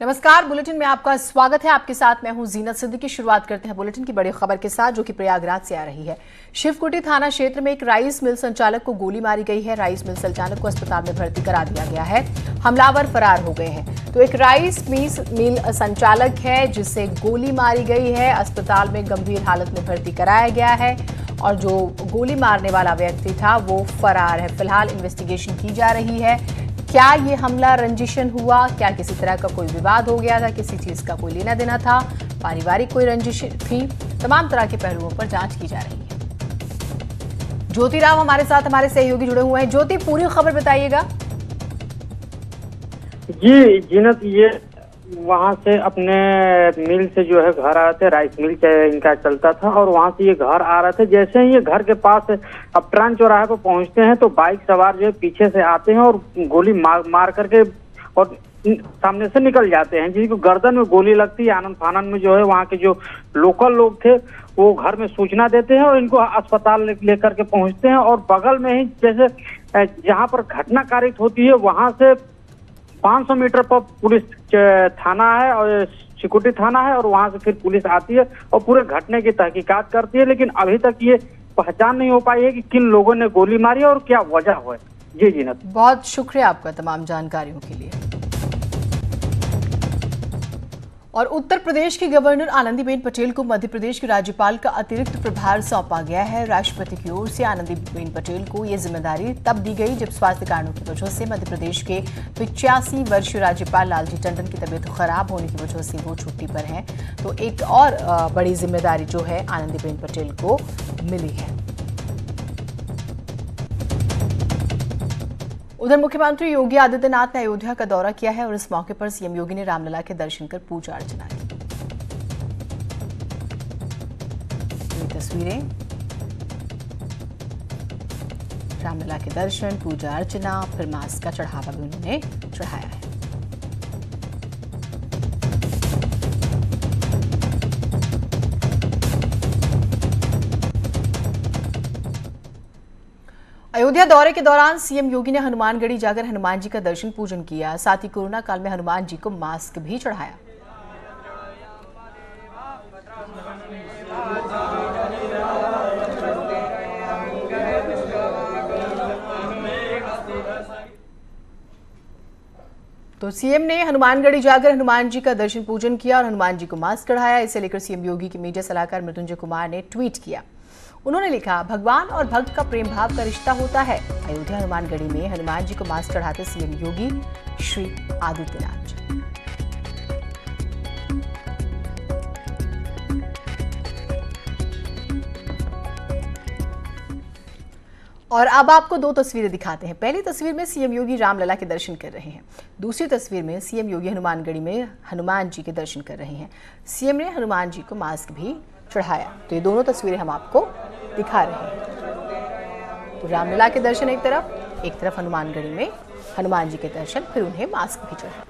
नमस्कार, बुलेटिन में आपका स्वागत है। आपके साथ मैं हूं जीनत सिद्दीकी। शुरुआत करते हैं बुलेटिन की बड़ी खबर के साथ, जो कि प्रयागराज से आ रही है। शिवकुटी थाना क्षेत्र में एक राइस मिल संचालक को गोली मारी गई है। राइस मिल संचालक को अस्पताल में भर्ती करा दिया गया है। हमलावर फरार हो गए हैं। तो एक राइस मिल संचालक है जिसे गोली मारी गई है, अस्पताल में गंभीर हालत में भर्ती कराया गया है और जो गोली मारने वाला व्यक्ति था वो फरार है। फिलहाल इन्वेस्टिगेशन की जा रही है। क्या ये हमला रंजिशन हुआ, क्या किसी तरह का कोई विवाद हो गया था, किसी चीज का कोई लेना देना था, पारिवारिक कोई रंजिश थी, तमाम तरह के पहलुओं पर जांच की जा रही है। ज्योति राव हमारे साथ, हमारे सहयोगी जुड़े हुए हैं। ज्योति, पूरी खबर बताइएगा। जी जीनत, ये वहाँ से अपने मिल से जो है घर आ रहे थे, राइस मिल इनका चलता था और वहाँ से ये घर आ रहे थे। जैसे ही ये घर के पास अपट्रान चौराहे पर पहुँचते हैं तो बाइक सवार जो है पीछे से आते हैं और गोली मार करके और सामने से निकल जाते हैं, जिसको गर्दन में गोली लगती है। आनंद फानन में जो है वहाँ के जो लोकल लोग थे वो घर में सूचना देते हैं और इनको अस्पताल लेकर के पहुँचते हैं। और बगल में ही जैसे जहाँ पर घटना कारित होती है वहाँ से 500 मीटर पर पुलिस थाना है और शिवकुटी थाना है और वहां से फिर पुलिस आती है और पूरे घटने की तहकीकात करती है। लेकिन अभी तक ये पहचान नहीं हो पाई है कि किन लोगों ने गोली मारी और क्या वजह है। जी जीनत, बहुत शुक्रिया आपका तमाम जानकारियों के लिए। और उत्तर प्रदेश की गवर्नर आनंदीबेन पटेल को मध्य प्रदेश के राज्यपाल का अतिरिक्त प्रभार सौंपा गया है। राष्ट्रपति की ओर से आनंदीबेन पटेल को यह जिम्मेदारी तब दी गई जब स्वास्थ्य कारणों की वजह से मध्य प्रदेश के 85 वर्षीय राज्यपाल लालजी टंडन की तबीयत खराब होने की वजह से वो छुट्टी पर हैं। तो एक और बड़ी जिम्मेदारी जो है आनंदीबेन पटेल को मिली है। उधर मुख्यमंत्री योगी आदित्यनाथ ने अयोध्या का दौरा किया है और इस मौके पर सीएम योगी ने रामलला के दर्शन कर पूजा अर्चना की। ये तस्वीरें, रामलला के दर्शन, पूजा अर्चना, फिर मांस का चढ़ावा भी उन्होंने चढ़ाया है। अयोध्या दौरे के दौरान सीएम योगी ने हनुमानगढ़ी जाकर हनुमान जी का दर्शन पूजन किया। साथ ही कोरोना काल में हनुमान जी को मास्क भी चढ़ाया। तो सीएम ने हनुमानगढ़ी जाकर हनुमान जी का दर्शन पूजन किया और हनुमान जी को मास्क चढ़ाया। इसे लेकर सीएम योगी के मीडिया सलाहकार मृत्युंजय कुमार ने ट्वीट किया। उन्होंने लिखा, भगवान और भक्त का प्रेम भाव का रिश्ता होता है। अयोध्या हनुमानगढ़ी में हनुमान जी को मास्क चढ़ाते सीएम योगी श्री आदित्यनाथ जी। और अब आपको दो तस्वीरें दिखाते हैं। पहली तस्वीर में सीएम योगी रामलला के दर्शन कर रहे हैं। दूसरी तस्वीर में सीएम योगी हनुमानगढ़ी में हनुमान जी के दर्शन कर रहे हैं। सीएम ने हनुमान जी को मास्क भी चढ़ाया। तो ये दोनों तस्वीरें हम आपको दिखा रहे हैं। तो रामलला के दर्शन एक तरफ हनुमानगढ़ी में हनुमान जी के दर्शन, फिर उन्हें मास्क भी चढ़ाया।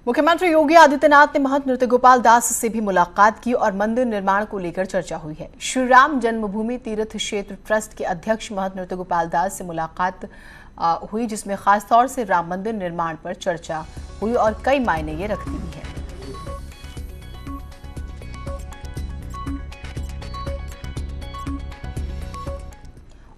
मुख्यमंत्री योगी आदित्यनाथ ने महंत नृत्य गोपाल दास से भी मुलाकात की और मंदिर निर्माण को लेकर चर्चा हुई है। श्री राम जन्मभूमि तीर्थ क्षेत्र ट्रस्ट के अध्यक्ष महंत नृत्य गोपाल दास से मुलाकात हुई, जिसमें खासतौर से राम मंदिर निर्माण पर चर्चा हुई और कई मायने ये रखती भी है।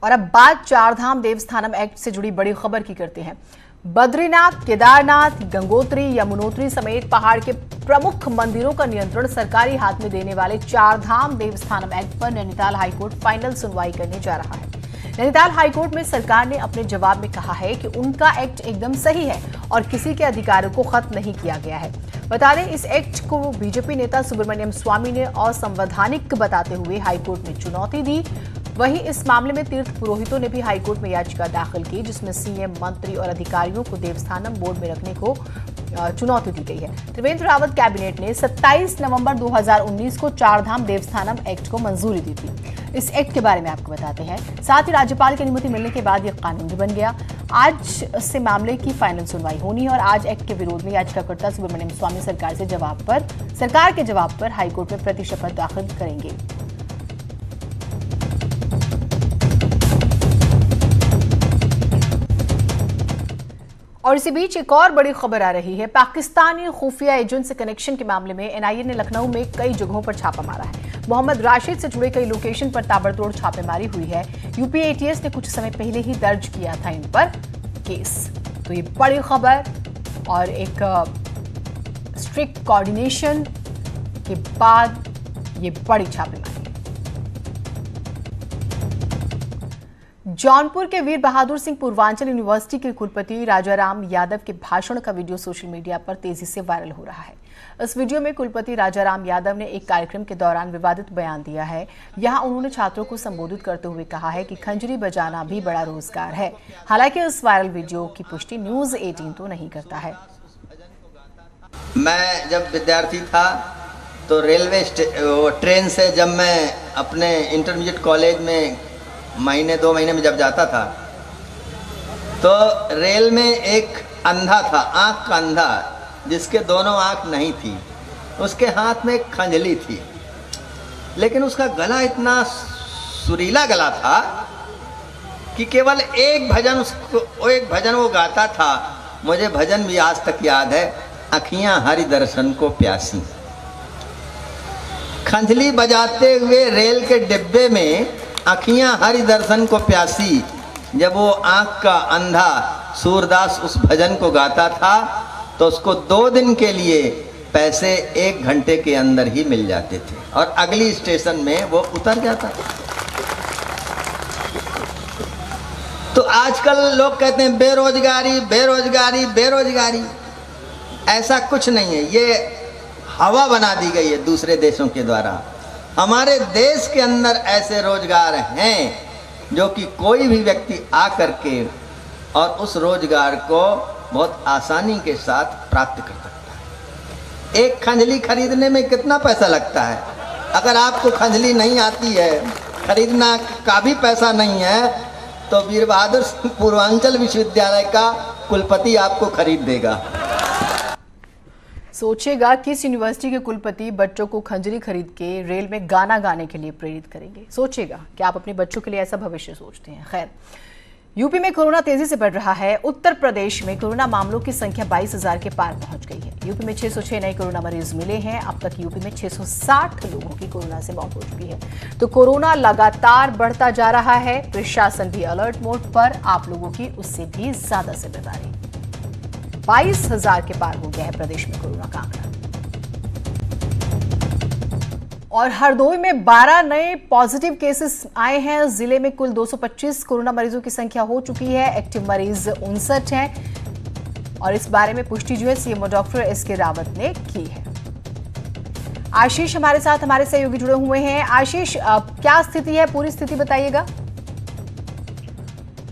और अब बात चारधाम देवस्थानम एक्ट से जुड़ी बड़ी खबर की करते हैं। बद्रीनाथ, केदारनाथ, गंगोत्री, यमुनोत्री समेत पहाड़ के प्रमुख मंदिरों का नियंत्रण सरकारी हाथ में देने वाले चारधाम देवस्थानम एक्ट पर नैनीताल हाईकोर्ट फाइनल सुनवाई करने जा रहा है। नैनीताल हाईकोर्ट में सरकार ने अपने जवाब में कहा है कि उनका एक्ट एकदम सही है और किसी के अधिकारों को खत्म नहीं किया गया है। बता दें, इस एक्ट को बीजेपी नेता सुब्रमण्यम स्वामी ने असंवैधानिक बताते हुए हाईकोर्ट में चुनौती दी। वहीं इस मामले में तीर्थ पुरोहितों ने भी हाईकोर्ट में याचिका दाखिल की, जिसमें सीएम, मंत्री और अधिकारियों को देवस्थानम बोर्ड में रखने को चुनौती दी गई है। त्रिवेंद्र रावत कैबिनेट ने 27 नवंबर 2019 को चारधाम देवस्थानम एक्ट को मंजूरी दी थी। इस एक्ट के बारे में आपको बताते हैं। साथ ही राज्यपाल की अनुमति मिलने के बाद यह कानून भी बन गया। आज से मामले की फाइनल सुनवाई होनी है और आज एक्ट के विरोध में याचिकाकर्ता सुब्रमण्यम स्वामी सरकार के जवाब पर हाईकोर्ट में प्रतिशपथ दाखिल करेंगे। और इसी बीच एक और बड़ी खबर आ रही है। पाकिस्तानी खुफिया एजेंट से कनेक्शन के मामले में एनआईए ने लखनऊ में कई जगहों पर छापा मारा है। मोहम्मद राशिद से जुड़े कई लोकेशन पर ताबड़तोड़ छापेमारी हुई है। यूपी एटीएस ने कुछ समय पहले ही दर्ज किया था इन पर केस। तो ये बड़ी खबर और एक स्ट्रिक्ट कोऑर्डिनेशन के बाद ये बड़ी छापेमारी। जौनपुर के वीर बहादुर सिंह पूर्वांचल यूनिवर्सिटी के कुलपति राजाराम यादव के भाषण का वीडियो सोशल मीडिया पर तेजी से वायरल हो रहा है। इस वीडियो में कुलपति राजाराम यादव ने एक कार्यक्रम के दौरान विवादित बयान दिया है। यहां उन्होंने छात्रों को संबोधित करते हुए कहा है कि खंजरी बजाना भी बड़ा रोजगार है। हालांकि इस वायरल वीडियो की पुष्टि न्यूज 18 तो नहीं करता है। मैं जब विद्यार्थी था तो रेलवे ट्रेन से जब मैं अपने इंटरमीडिएट कॉलेज में महीने 2 महीने में जब जाता था तो रेल में एक अंधा था, आँख का अंधा, जिसके दोनों आँख नहीं थी। उसके हाथ में एक खंजली थी, लेकिन उसका गला इतना सुरीला गला था कि केवल एक भजन वो गाता था। मुझे भजन भी आज तक याद है, अखियाँ हरि दर्शन को प्यासी। खंजली बजाते हुए रेल के डिब्बे में अखियाँ हरि दर्शन को प्यासी, जब वो आँख का अंधा सूरदास उस भजन को गाता था तो उसको 2 दिन के लिए पैसे 1 घंटे के अंदर ही मिल जाते थे और अगली स्टेशन में वो उतर जाता था। तो आजकल लोग कहते हैं बेरोजगारी बेरोजगारी बेरोजगारी। ऐसा कुछ नहीं है, ये हवा बना दी गई है दूसरे देशों के द्वारा। हमारे देश के अंदर ऐसे रोजगार हैं जो कि कोई भी व्यक्ति आ करके और उस रोजगार को बहुत आसानी के साथ प्राप्त कर सकता है। एक खंजली खरीदने में कितना पैसा लगता है? अगर आपको खंजली नहीं आती है, खरीदना का भी पैसा नहीं है, तो वीर बहादुर सिंह पूर्वांचल विश्वविद्यालय का कुलपति आपको खरीद देगा। सोचेगा किस यूनिवर्सिटी के कुलपति बच्चों को खंजरी खरीद के रेल में गाना गाने के लिए प्रेरित करेंगे। सोचेगा कि आप अपने बच्चों के लिए ऐसा भविष्य सोचते हैं। खैर, यूपी में कोरोना तेजी से बढ़ रहा है। उत्तर प्रदेश में कोरोना मामलों की संख्या 22,000 के पार पहुंच गई है। यूपी में 606 नए कोरोना मरीज मिले हैं। अब तक यूपी में 660 लोगों की कोरोना से मौत हो चुकी है। तो कोरोना लगातार बढ़ता जा रहा है। प्रशासन भी अलर्ट मोड पर, आप लोगों की उससे भी ज्यादा जिम्मेदारी। 22,000 के पार हो गया है प्रदेश में कोरोना का आंकड़ा। और हरदोई में 12 नए पॉजिटिव केसेस आए हैं। जिले में कुल 225 कोरोना मरीजों की संख्या हो चुकी है। एक्टिव मरीज 59 हैं और इस बारे में पुष्टि जो है सीएमओ डॉक्टर एसके रावत ने की है। आशीष हमारे साथ, हमारे सहयोगी जुड़े हुए हैं। आशीष, क्या स्थिति है, पूरी स्थिति बताइएगा।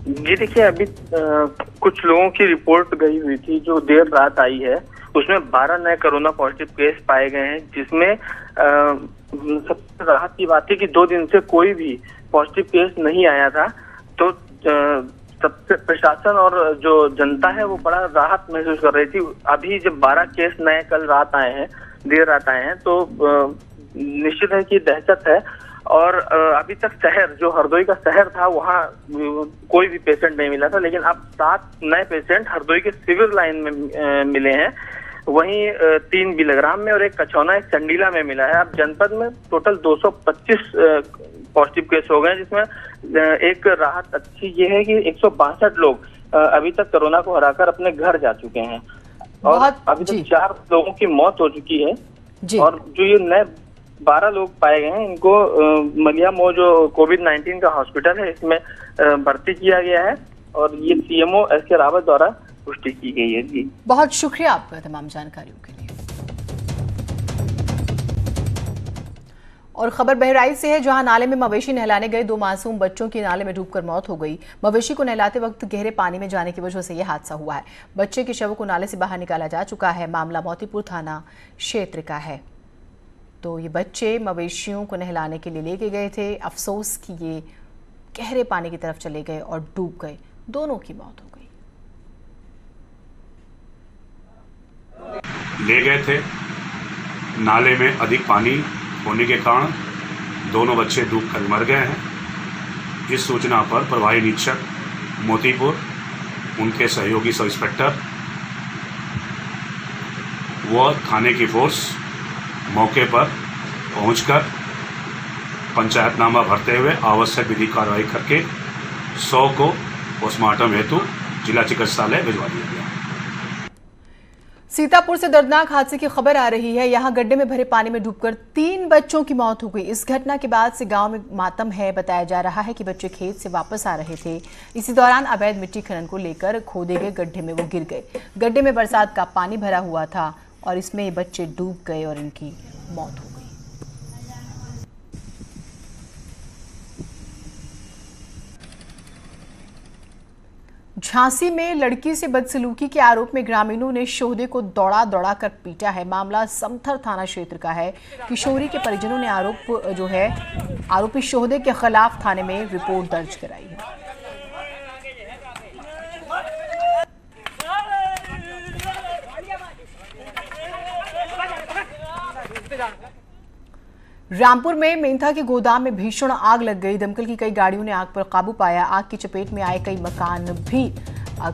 जी देखिए, अभी कुछ लोगों की रिपोर्ट गई हुई थी जो देर रात आई है। उसमें 12 नए कोरोना पॉजिटिव केस पाए गए हैं, जिसमें सबसे राहत की बात है कि 2 दिन से कोई भी पॉजिटिव केस नहीं आया था। तो सबसे प्रशासन और जो जनता है वो बड़ा राहत महसूस कर रही थी। अभी जब 12 केस नए कल रात आए हैं, देर रात आए हैं, तो निश्चित है कि दहशत है। और अभी तक शहर जो हरदोई का शहर था वहाँ कोई भी पेशेंट नहीं मिला था, लेकिन अब 7 नए पेशेंट हरदोई के सिविल लाइन में मिले हैं। वहीं 3 बिलग्राम में और एक कछौना, एक चंडीला में मिला है। अब जनपद में टोटल 225 पॉजिटिव केस हो गए, जिसमें एक राहत अच्छी ये है कि 162 लोग अभी तक कोरोना को हराकर अपने घर जा चुके हैं और अभी तक 4 लोगों की मौत हो चुकी है। और जो ये नए 12 लोग पाए गए हैं, इनको मलिया मो जो कोविड-19 का हॉस्पिटल है इसमें भर्ती किया गया है और ये सीएमओ एसके रावत द्वारा पुष्टि की गई है। जी बहुत शुक्रिया आपका तमाम जानकारियों के लिए। और खबर बहराइच से है, जहां नाले में मवेशी नहलाने गए 2 मासूम बच्चों की नाले में डूबकर मौत हो गई। मवेशी को नहलाते वक्त गहरे पानी में जाने की वजह से यह हादसा हुआ है। बच्चे के शव को नाले से बाहर निकाला जा चुका है। मामला मोतीपुर थाना क्षेत्र का है। तो ये बच्चे मवेशियों को नहलाने के लिए लेके गए थे। अफसोस कि ये गहरे पानी की तरफ चले गए और डूब गए। दोनों की मौत हो गई। ले गए थे, नाले में अधिक पानी होने के कारण दोनों बच्चे डूबकर मर गए हैं। इस सूचना पर प्रभारी निरीक्षक मोतीपुर, उनके सहयोगी सब इंस्पेक्टर व थाने की फोर्स मौके पर पहुंचकर पंचायतनामा भरते हुए आवश्यक विधि कार्रवाई करके 100 को पोस्टमार्टम हेतु जिला चिकित्सालय भिजवा दिया गया। सीतापुर से दर्दनाक हादसे की खबर आ रही है। यहां गड्ढे में भरे पानी में डूबकर 3 बच्चों की मौत हो गई। इस घटना के बाद से गांव में मातम है। बताया जा रहा है कि बच्चे खेत से वापस आ रहे थे। इसी दौरान अवैध मिट्टी खनन को लेकर खोदे गए गड्ढे में वो गिर गए। गड्ढे में बरसात का पानी भरा हुआ था और इसमें ये बच्चे डूब गए और इनकी मौत हो गई। झांसी में लड़की से बदसलूकी के आरोप में ग्रामीणों ने शोहदे को दौड़ा कर पीटा है। मामला समथर थाना क्षेत्र का है। किशोरी के परिजनों ने आरोपी शोहदे के खिलाफ थाने में रिपोर्ट दर्ज कराई है। रामपुर में मेंथा के गोदाम में भीषण आग लग गई। दमकल की कई गाड़ियों ने आग पर काबू पाया। आग की चपेट में आए कई मकान भी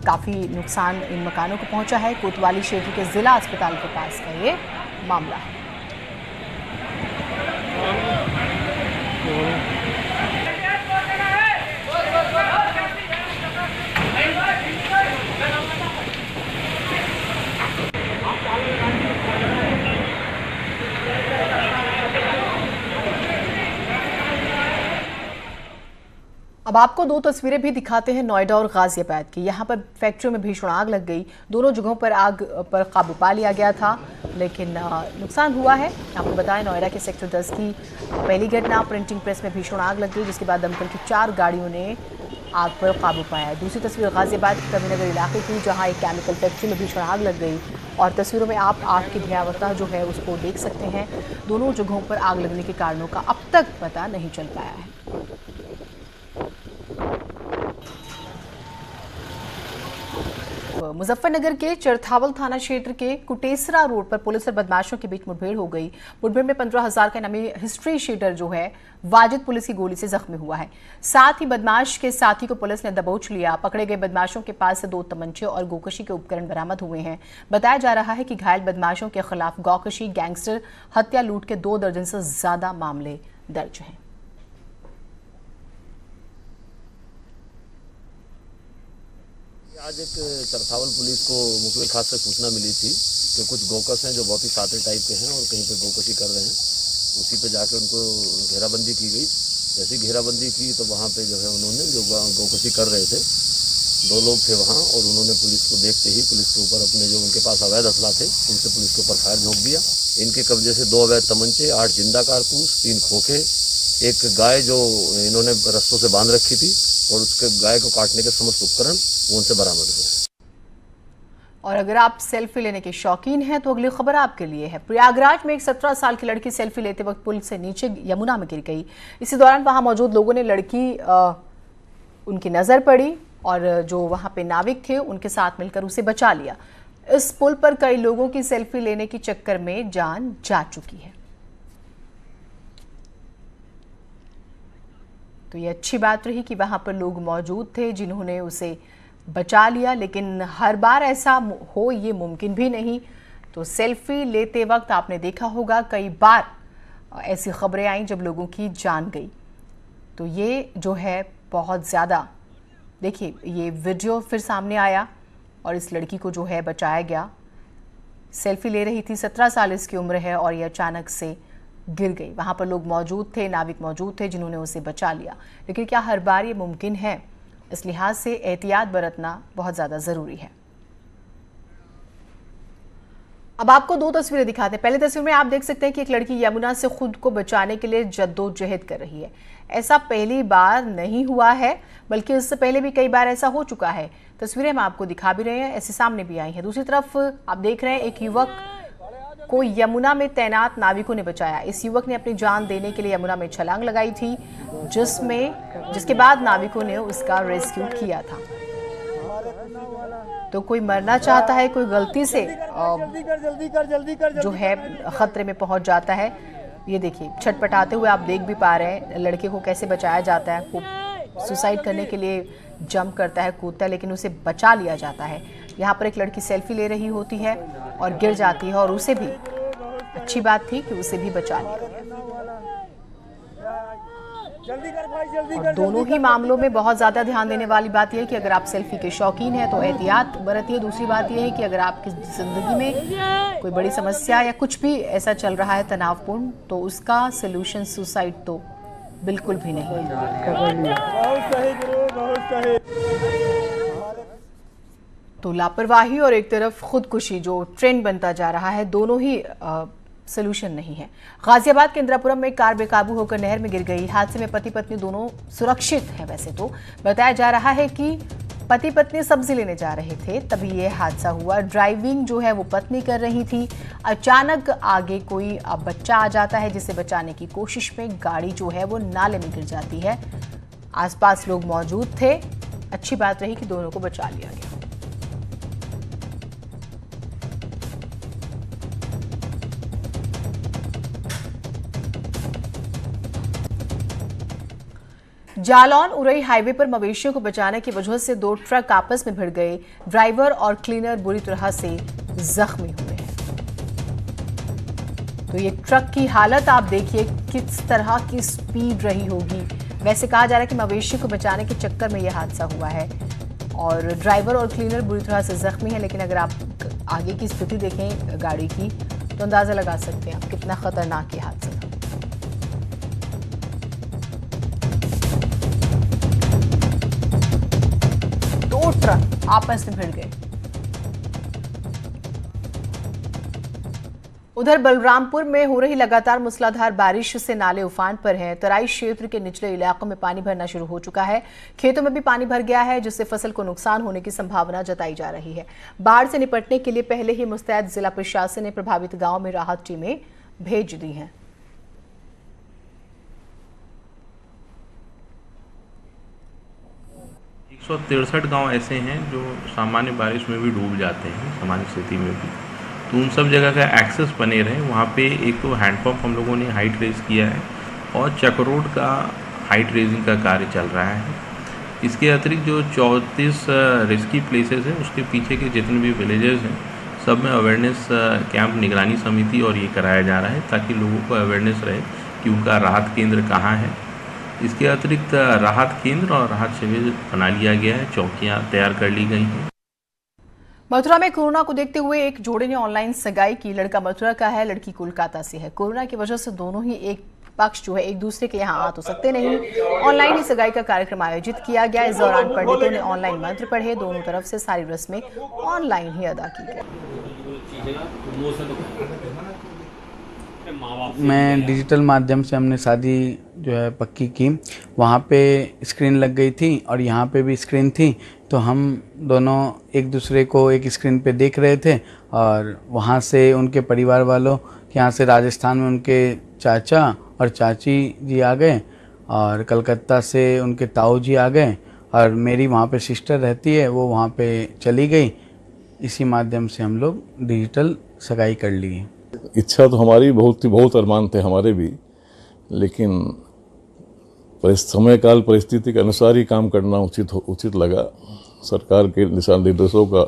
काफी नुकसान इन मकानों को पहुंचा है। कोतवाली क्षेत्र के जिला अस्पताल के पास का ये मामला है। अब आपको 2 तस्वीरें भी दिखाते हैं नोएडा और गाजियाबाद की। यहाँ पर फैक्ट्रियों में भीषण आग लग गई। दोनों जगहों पर आग पर काबू पा लिया गया था, लेकिन नुकसान हुआ है। आपको बताएं, नोएडा के सेक्टर 10 की पहली घटना, प्रिंटिंग प्रेस में भीषण आग लग गई, जिसके बाद दमकल की 4 गाड़ियों ने आग पर काबू पाया। दूसरी तस्वीर गाजियाबाद के कविनगर इलाके की, जहाँ एक केमिकल फैक्ट्री में भीषण आग लग गई और तस्वीरों में आप आग की भयावहता जो है उसको देख सकते हैं। दोनों जगहों पर आग लगने के कारणों का अब तक पता नहीं चल पाया है। मुजफ्फरनगर के चरथावल थाना क्षेत्र के कुटेसरा रोड पर पुलिस और बदमाशों के बीच मुठभेड़ हो गई। मुठभेड़ में 15,000 का इनामी हिस्ट्री शीटर जो है वाजिद पुलिस की गोली से जख्मी हुआ है। साथ ही बदमाश के साथी को पुलिस ने दबोच लिया। पकड़े गए बदमाशों के पास से 2 तमंचे और गोकशी के उपकरण बरामद हुए हैं। बताया जा रहा है कि घायल बदमाशों के खिलाफ गोकशी, गैंगस्टर, हत्या, लूट के 2 दर्जन से ज्यादा मामले दर्ज हैं। आज एक चरथावल पुलिस को मुखबिर खास से सूचना मिली थी कि कुछ गोकस हैं जो बहुत ही साथी टाइप के हैं और कहीं पे गोकशी कर रहे हैं। उसी पे जाके उनको घेराबंदी की गई। जैसी घेराबंदी की तो वहाँ पे जो है उन्होंने जो गोकशी कर रहे थे 2 लोग थे वहाँ, और उन्होंने पुलिस को देखते ही पुलिस के ऊपर अपने जो उनके पास अवैध असला थे उनसे पुलिस के ऊपर फायर झोंक दिया। इनके कब्जे से 2 अवैध तमंचे, 8 जिंदा कारतूस, 3 खोखे, एक गाय जो इन्होंने रस्सों से बांध रखी थी और उसके गाय को काटने के समस्त उपकरण वो उनसे बरामद हुए। और अगर आप सेल्फी लेने के शौकीन हैं तो अगली खबर आपके लिए है। प्रयागराज में एक 17 साल की लड़की सेल्फी लेते वक्त पुल से नीचे यमुना में गिर गई। इसी दौरान वहां मौजूद लोगों ने उनकी नजर पड़ी और जो वहां पे नाविक थे उनके साथ मिलकर उसे बचा लिया। इस पुल पर कई लोगों की सेल्फी लेने के चक्कर में जान जा चुकी है। तो ये अच्छी बात रही कि वहां पर लोग मौजूद थे जिन्होंने उसे बचा लिया, लेकिन हर बार ऐसा हो ये मुमकिन भी नहीं। तो सेल्फी लेते वक्त आपने देखा होगा कई बार ऐसी खबरें आई जब लोगों की जान गई। तो ये जो है बहुत ज़्यादा, देखिए ये वीडियो फिर सामने आया और इस लड़की को जो है बचाया गया। सेल्फी ले रही थी, 17 साल इसकी उम्र है और ये अचानक से गिर गई। वहां पर लोग मौजूद थे, नाविक मौजूद थे जिन्होंने उसे बचा लिया। लेकिन क्या हर बार ये मुमकिन है? इस लिहाज से एहतियात बरतना बहुत ज़्यादा ज़रूरी है। अब आपको दो तस्वीरें दिखाते हैं। पहली तस्वीर में आप देख सकते हैं कि एक लड़की यमुना से खुद को बचाने के लिए जद्दोजहद कर रही है। ऐसा पहली बार नहीं हुआ है, बल्कि इससे पहले भी कई बार ऐसा हो चुका है। तस्वीरें हम आपको दिखा भी रहे हैं, ऐसे सामने भी आई हैं। दूसरी तरफ आप देख रहे हैं एक युवक को यमुना में तैनात नाविकों ने बचाया। इस युवक ने अपनी जान देने के लिए यमुना में छलांग लगाई थी, जिसके बाद नाविकों ने उसका रेस्क्यू किया था। तो कोई मरना चाहता है, कोई गलती से जो है खतरे में पहुंच जाता है। ये देखिए छटपटाते हुए आप देख भी पा रहे हैं लड़के को कैसे बचाया जाता है। वो सुसाइड करने के लिए जंप करता है, कूदता है, लेकिन उसे बचा लिया जाता है। यहाँ पर एक लड़की सेल्फी ले रही होती है और गिर जाती है, और उसे भी अच्छी बात थी कि उसे भी बचा लिया गया। और दोनों ही मामलों में बहुत ज़्यादा ध्यान देने वाली बात यह है कि अगर आप सेल्फी के शौकीन हैं तो एहतियात बरतिए। दूसरी बात यह है कि अगर आपकी ज़िंदगी में कोई बड़ी समस्या या कुछ भी ऐसा चल रहा है तनावपूर्ण, तो उसका सलूशन सुसाइड तो बिल्कुल भी नहीं है। तो लापरवाही और एक तरफ खुदकुशी जो ट्रेंड बनता जा रहा है, दोनों ही सलूशन नहीं है। गाजियाबाद के इंदिरापुरम में कार बेकाबू होकर नहर में गिर गई। हादसे में पति पत्नी दोनों सुरक्षित हैं। वैसे तो बताया जा रहा है कि पति पत्नी सब्जी लेने जा रहे थे, तभी ये हादसा हुआ। ड्राइविंग जो है वो पत्नी कर रही थी। अचानक आगे कोई बच्चा आ जाता है, जिसे बचाने की कोशिश में गाड़ी जो है वो नाले में गिर जाती है। आसपास लोग मौजूद थे। अच्छी बात रही कि दोनों को बचा लिया गया। जालौन उरई हाईवे पर मवेशियों को बचाने की वजह से दो ट्रक आपस में भिड़ गए। ड्राइवर और क्लीनर बुरी तरह से जख्मी हुए हैं। तो ये ट्रक की हालत आप देखिए, किस तरह की स्पीड रही होगी। वैसे कहा जा रहा है कि मवेशी को बचाने के चक्कर में यह हादसा हुआ है और ड्राइवर और क्लीनर बुरी तरह से जख्मी है। लेकिन अगर आप आगे की स्थिति देखें गाड़ी की, तो अंदाजा लगा सकते हैं आप कितना खतरनाक ये हादसा था। ट्रक आपस में भिड़ गए। उधर बलरामपुर में हो रही लगातार मूसलाधार बारिश से नाले उफान पर हैं। तराई क्षेत्र के निचले इलाकों में पानी भरना शुरू हो चुका है। खेतों में भी पानी भर गया है, जिससे फसल को नुकसान होने की संभावना जताई जा रही है। बाढ़ से निपटने के लिए पहले ही मुस्तैद जिला प्रशासन ने प्रभावित गांव में राहत टीमें भेज दी हैं। 163 गांव ऐसे हैं जो सामान्य बारिश में भी डूब जाते हैं, सामान्य स्थिति में भी। तो उन सब जगह का एक्सेस बने रहे। वहाँ पे एक तो हैंडपम्प हम लोगों ने हाइट रेज किया है और चक रोड का हाइट रेजिंग का कार्य चल रहा है। इसके अतिरिक्त जो 34 रिस्की प्लेसेस हैं, उसके पीछे के जितने भी विलेजेस हैं, सब में अवेयरनेस कैंप निगरानी समिति और ये कराया जा रहा है, ताकि लोगों को अवेयरनेस रहे कि उनका राहत केंद्र कहाँ है। इसके अतिरिक्त राहत केंद्र और राहत शिविर बना लिया गया है, चौकियां तैयार कर ली गई हैं। मथुरा में कोरोना को देखते हुए एक जोड़े ने ऑनलाइन सगाई की। लड़का मथुरा का है, लड़की कोलकाता से है। कोरोना की वजह से दोनों ही एक पक्ष जो है एक दूसरे के यहाँ आ तो सकते नहीं। ऑनलाइन ही सगाई का कार्यक्रम आयोजित किया गया। इस दौरान पंडितों ने ऑनलाइन मंत्र पढ़े। दोनों तरफ से सारी रस्में ऑनलाइन ही अदा की गई। मैं डिजिटल माध्यम से हमने शादी जो है पक्की की। वहाँ पे स्क्रीन लग गई थी और यहाँ पे भी स्क्रीन थी, तो हम दोनों एक दूसरे को एक स्क्रीन पे देख रहे थे। और वहाँ से उनके परिवार वालों के यहाँ से राजस्थान में उनके चाचा और चाची जी आ गए, और कलकत्ता से उनके ताऊ जी आ गए, और मेरी वहाँ पे सिस्टर रहती है, वो वहाँ पे चली गई। इसी माध्यम से हम लोग डिजिटल सगाई कर ली। इच्छा तो हमारी बहुत थी, बहुत अरमान थे हमारे भी, लेकिन समय काल परिस्थिति के अनुसार ही काम करना उचित लगा। सरकार के दिशा निर्देशों का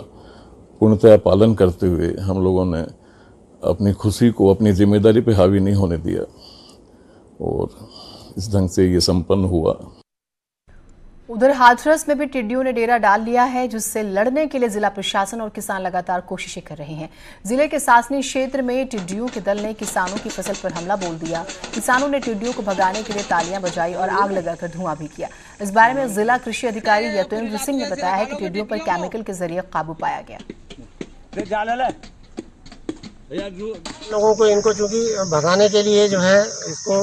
पूर्णतः पालन करते हुए हम लोगों ने अपनी खुशी को अपनी जिम्मेदारी पे हावी नहीं होने दिया और इस ढंग से ये संपन्न हुआ। उधर हाथरस में भी टिड्डियों ने डेरा डाल लिया है, जिससे लड़ने के लिए जिला प्रशासन और किसान लगातार कोशिशें कर रहे हैं। जिले के सासनी क्षेत्र में टिड्डियों के दल ने किसानों की फसल पर हमला बोल दिया। किसानों ने टिड्डियों को भगाने के लिए तालियां बजाई और आग लगाकर धुआं भी किया। इस बारे में जिला कृषि अधिकारी यतेंद्र सिंह ने बताया है कि टिड्डियों पर केमिकल के जरिए काबू पाया गया। लोगों को इनको चूंकि भगाने के लिए जो है इसको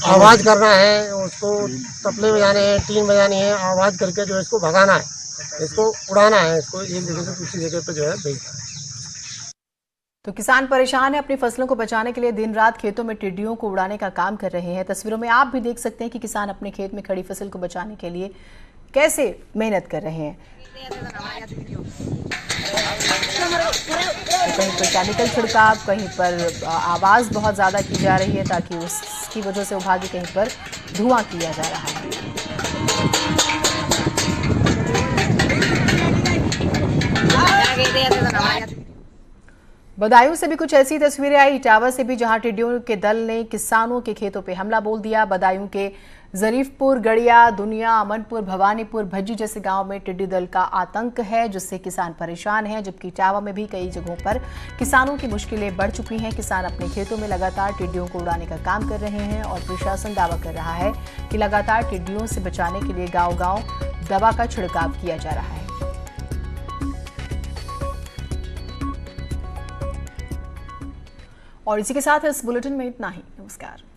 आवाज़ करना है, उसको तबले बजाने हैं, टीन बजानी है, आवाज़ करके जो है इसको भगाना है, इसको उड़ाना है, इसको एक जगह से दूसरी जगह पर जो है भेजना है। तो किसान परेशान है, अपनी फसलों को बचाने के लिए दिन रात खेतों में टिड्डियों को उड़ाने का काम कर रहे हैं। तस्वीरों में आप भी देख सकते हैं कि किसान अपने खेत में खड़ी फसल को बचाने के लिए कैसे मेहनत कर रहे हैं। कहीं पर केमिकल छिड़काव, कहीं पर आवाज़ बहुत ज़्यादा की जा रही है ताकि उसकी वजह से विभाग कहीं पर धुआं किया जा रहा है। बदायूं से भी कुछ ऐसी तस्वीरें आई, इटावा से भी, जहां टिड्डियों के दल ने किसानों के खेतों पे हमला बोल दिया। बदायूं के जरीफपुर, गड़िया, दुनिया, अमनपुर, भवानीपुर, भज्जी जैसे गांव में टिड्डी दल का आतंक है, जिससे किसान परेशान हैं। जबकि इटावा में भी कई जगहों पर किसानों की मुश्किलें बढ़ चुकी हैं। किसान अपने खेतों में लगातार टिड्डियों को उड़ाने का काम कर रहे हैं और प्रशासन दावा कर रहा है कि लगातार टिड्डियों से बचाने के लिए गाँव-गाँव दवा का छिड़काव किया जा रहा है। और इसी के साथ इस बुलेटिन में इतना ही। नमस्कार।